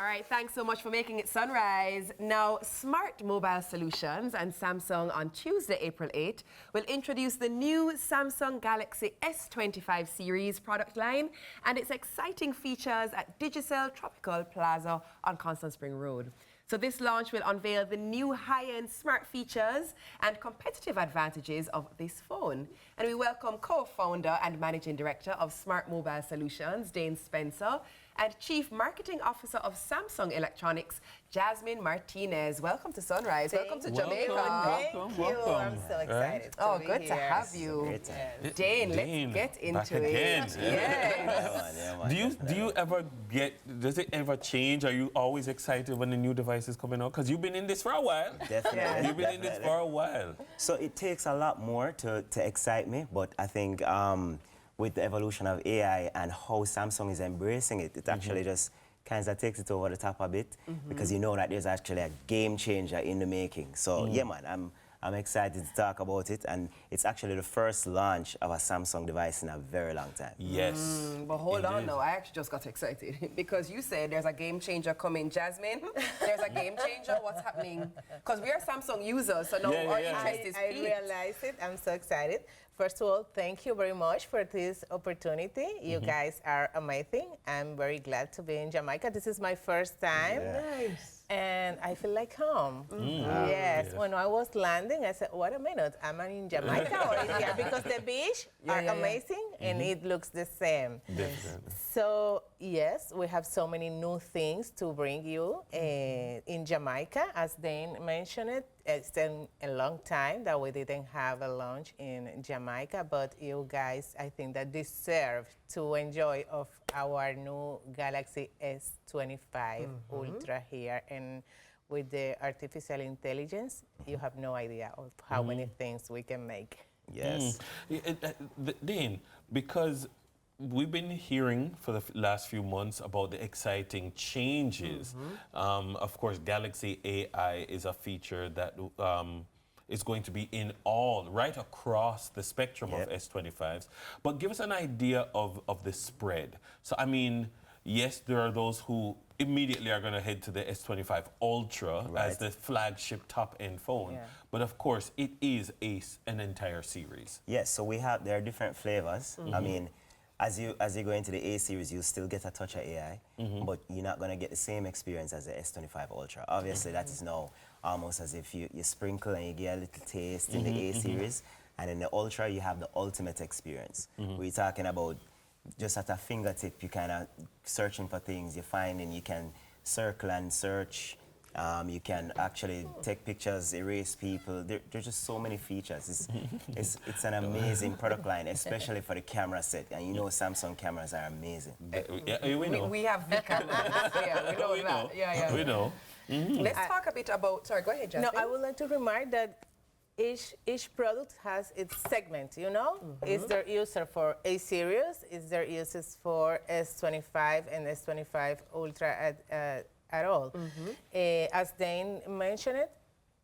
All right, thanks so much for making it sunrise. Now, Smart Mobile Solutions and Samsung on Tuesday, April 8, will introduce the new Samsung Galaxy S25 series product line and its exciting features at Digicel Tropical Plaza on Constant Spring Road. So this launch will unveil the new high-end smart features and competitive advantages of this phone. And we welcome co-founder and managing director of Smart Mobile Solutions, Dane Spencer, and Chief Marketing Officer of Samsung Electronics, Jasmine Martinez. Welcome to Sunrise. Welcome to Jamaica. Thank you. I'm so excited. Oh, good to have you. Yes. Dane, let's get into it. Yes. Do you ever does it ever change? Are you always excited when the new device is coming out? Because you've been in this for a while. Definitely. You've been in this for a while. So it takes a lot more to excite me, but I think with the evolution of AI and how Samsung is embracing it, it actually just kind of takes it over the top a bit because you know that there's actually a game changer in the making. So yeah, man, I'm excited to talk about it, and it's actually the first launch of a Samsung device in a very long time. Yes. But hold on now, I actually just got excited because you said there's a game changer coming. Jasmine, there's a game changer. What's happening? Because we are Samsung users, so now our interest is I peaked. realize it. I'm so excited. First of all, thank you very much for this opportunity. You guys are amazing. I'm very glad to be in Jamaica. This is my first time. Nice. And I feel like home. Yes. When I was landing, I said, wait a minute, am I in Jamaica or in here? Because the beach are amazing and it looks the same. Definitely. So, yes, we have so many new things to bring you in Jamaica. As Dane mentioned it, it's been a long time that we didn't have a launch in Jamaica, but you guys, I think that deserve to enjoy of our new Galaxy S25 Ultra here. And with the artificial intelligence, you have no idea of how many things we can make. Yes. Dean, because we've been hearing for the last few months about the exciting changes. Of course, Galaxy AI is a feature that is going to be in right across the spectrum of S25s. But give us an idea of the spread. So, I mean, yes, there are those who immediately are going to head to the S25 Ultra as the flagship top-end phone. But of course, it is an entire series. Yes, so there are different flavors. I mean, as you go into the A series, you still get a touch of AI, but you're not going to get the same experience as the S25 Ultra. Obviously, that is now almost as if you sprinkle and you get a little taste in the A series, and in the Ultra, you have the ultimate experience. We're talking about just at a fingertip, you kind of searching for things, you're finding, you can circle and search, you can actually take pictures, erase people. There's just so many features. It's an amazing product line, especially for the camera set. And you know Samsung cameras are amazing. We know. We have the cameras. We know that. Yeah. We know. Let's talk a bit about, sorry, go ahead, Jasmine. No, I would like to remark that each product has its segment, you know? Is there user for A series? Is there uses for S25 and S25 Ultra at all? As Dane mentioned it,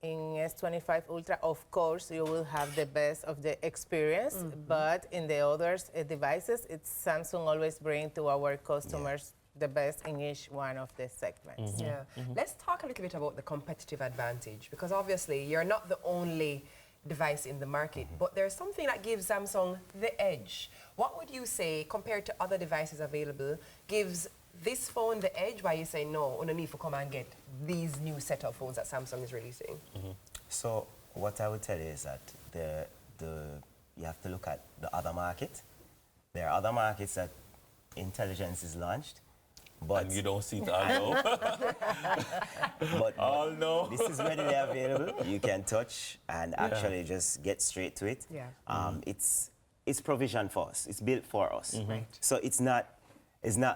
in S25 Ultra, of course, you will have the best of the experience, but in the other devices, it's Samsung always bring to our customers the best in each one of the segments. Let's talk a little bit about the competitive advantage, because obviously you're not the only device in the market, but there's something that gives Samsung the edge. What would you say, compared to other devices available, gives this phone the edge why you say, no, you don't need to come and get these new set of phones that Samsung is releasing? So what I would tell you is that you have to look at the other market. There are other markets that intelligence is launched, but and you don't see it all but this is readily available. You can touch and actually just get straight to it. It's provisioned for us. It's built for us. So it's not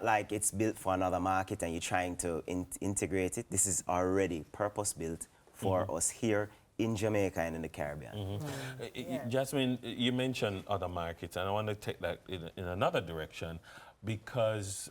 like it's built for another market and you're trying to integrate it. This is already purpose-built for us here in Jamaica and in the Caribbean. Jasmine, you mentioned other markets, and I want to take that in another direction, because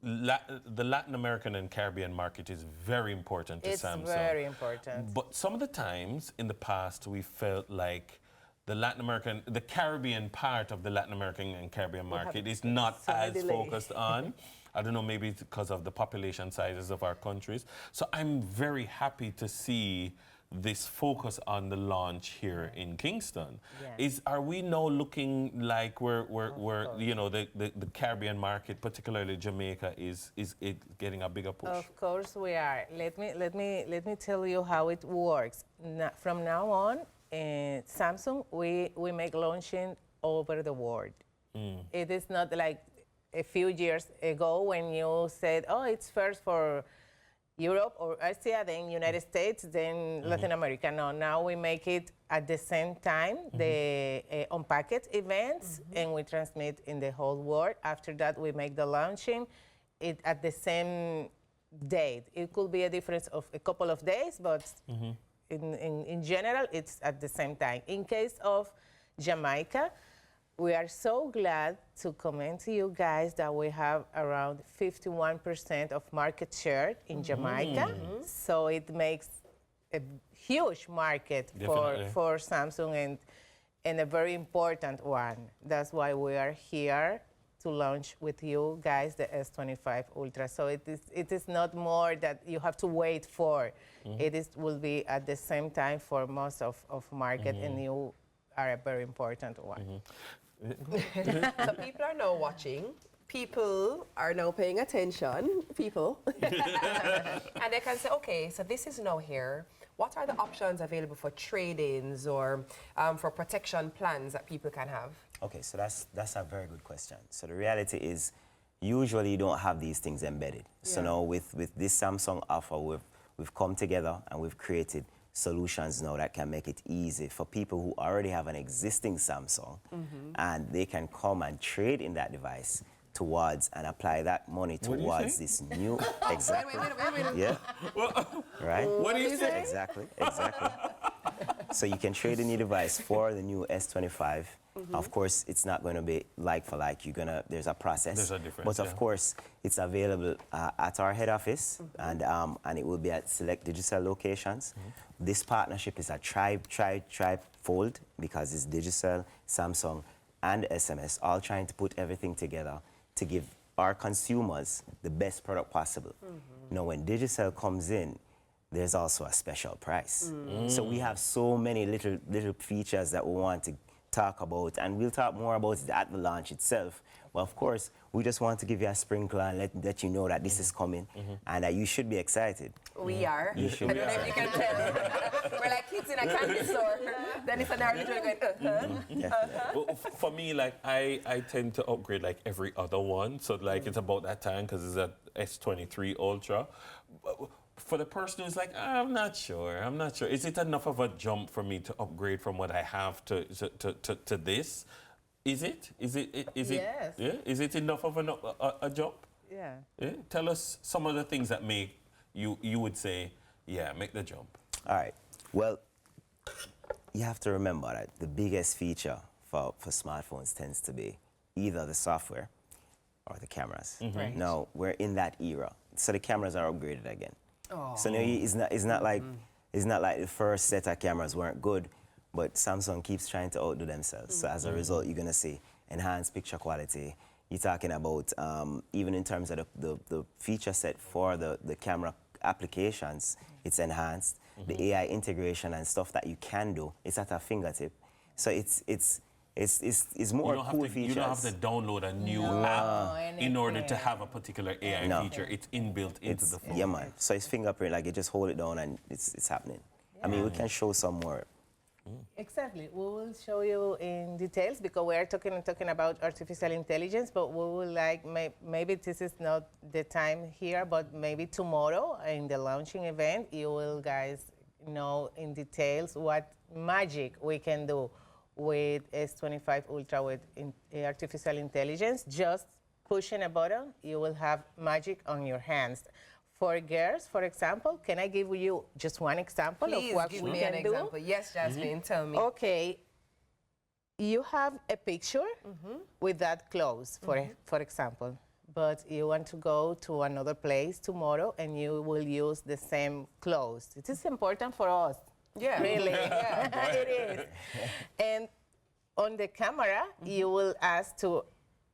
the Latin American and Caribbean market is very important to Samsung. It's very important. But some of the times in the past, we felt like the Caribbean part of the Latin American and Caribbean market is not as focused on. I don't know, maybe it's because of the population sizes of our countries. So I'm very happy to see this focus on the launch here in Kingston. Yeah. Are we now looking like we're you know, the Caribbean market, particularly Jamaica, is it getting a bigger push? Of course we are. Let me tell you how it works. From now on, Samsung, we make launching over the world. It is not like a few years ago when you said, oh, it's first for Europe or Asia, then United States, then Latin America. No, now we make it at the same time, the on-packet events, and we transmit in the whole world. After that, we make the launching at the same date. It could be a difference of a couple of days, but in general, it's at the same time. In case of Jamaica, we are so glad to comment to you guys that we have around 51% of market share in Jamaica. So it makes a huge market for Samsung and a very important one. That's why we are here to launch with you guys the S25 Ultra. So it is not more that you have to wait for. It will be at the same time for most of market, and you are a very important one. So people are now watching. People are now paying attention. People. And they can say, okay, so this is now here. What are the options available for trade-ins or for protection plans that people can have? Okay, so that's a very good question. So the reality is, usually you don't have these things embedded. So now with this Samsung offer, we've come together and we've created solutions now that can make it easy for people who already have an existing Samsung, and they can come and trade in that device towards and apply that money towards this new. Exactly. Wait. Yeah. Right. What do you say? Exactly. So you can trade in your device for the new S25. Of course, it's not going to be like for like. There's a process. There's a difference. But of course, it's available at our head office, and it will be at select digital locations. This partnership is a trifold because it's digital, Samsung, and SMS, all trying to put everything together to give our consumers the best product possible. Now, when digital comes in, there's also a special price. So we have so many little features that we want to talk about, and we'll talk more about it at the launch itself. Well, of course, we just want to give you a sprinkle and let you know that this is coming, and that you should be excited. We are. You should I don't know if you can tell. We're like kids in a candy store. Then it's an hour later going, Well, for me, like I tend to upgrade like every other one. So like it's about that time because it's at S23 Ultra. For the person who's like, I'm not sure. Is it enough of a jump for me to upgrade from what I have to this? Is it? Yes. Yeah. Is it enough of a jump? Yeah. Yeah. Tell us some of the things that make you would say, yeah, make the jump. All right. Well, you have to remember that the biggest feature for smartphones tends to be either the software or the cameras. Right. Now, we're in that era. So the cameras are upgraded again. Oh. So now it's not like the first set of cameras weren't good, but Samsung keeps trying to outdo themselves. So as a result, you're going to see enhanced picture quality. You're talking about, even in terms of the feature set for the camera applications, it's enhanced. The AI integration and stuff that you can do, it's at our fingertip. So it's more cool features. You don't have to download a new app in order to have a particular AI feature. It's inbuilt into the phone. Yeah, man. So it's fingerprint, like you just hold it down and it's happening. I mean, we can show some more. Exactly. We will show you in details because we are talking about artificial intelligence, but we will maybe this is not the time here, but maybe tomorrow in the launching event, you will guys know in details what magic we can do with S25 Ultra with artificial intelligence. Just pushing a button, you will have magic on your hands. For girls, for example, can I give you just one example Please of what give we me can an do? example. Yes, Jasmine, tell me. Okay, you have a picture with that clothes, for example, but you want to go to another place tomorrow and you will use the same clothes. It is important for us. Yeah. Really, yeah, it is. And on the camera, you will ask to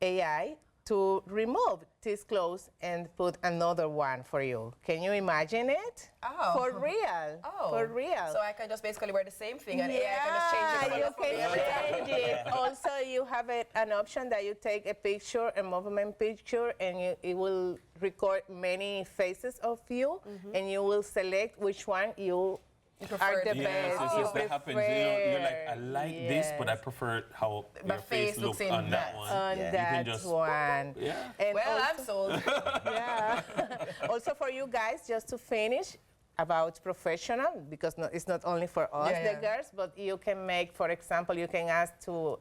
AI, to remove this clothes and put another one for you. Can you imagine it? Oh. For real. Oh. For real. So I can just basically wear the same thing and AI can just change it you color for me every can time. change it. Also, you have an option that you take a picture, a movement picture, and it will record many faces of you, and you will select which one you are the Yes, best. yes, you yes, that happens. You're like, I like this, but I Yes. prefer how My your face face looks looks in on that one. on You that can just, one. yeah. And Well, also, I'm sold. yeah. Also for you guys, just to finish about professional, because it's not only for us, Yeah, the yeah. girls, but you can make, for example, you can ask to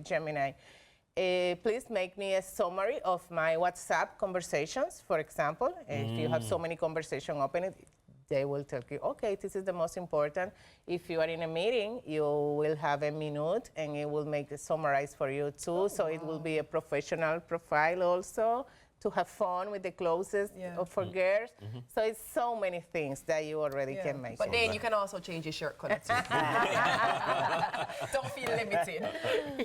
Gemini, please make me a summary of my WhatsApp conversations, for example. If you have so many conversations open, they will tell you, okay, this is the most important. If you are in a meeting, you will have a minute and it will make a summarize for you too. So it will be a professional profile also to have fun with the clothes for girls. So it's so many things that you already can make. But then you can also change your shirt color too. Don't feel limited.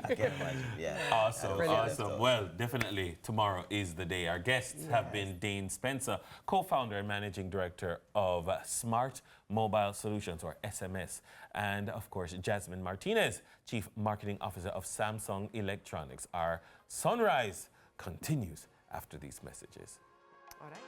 I can imagine, yeah. Awesome, Brilliant. awesome. Well, definitely tomorrow is the day. Our guests have been Dane Spencer, co-founder and managing director of Smart Mobile Solutions, or SMS, and of course Jasmine Martinez, chief marketing officer of Samsung Electronics. Our sunrise continues after these messages. All right.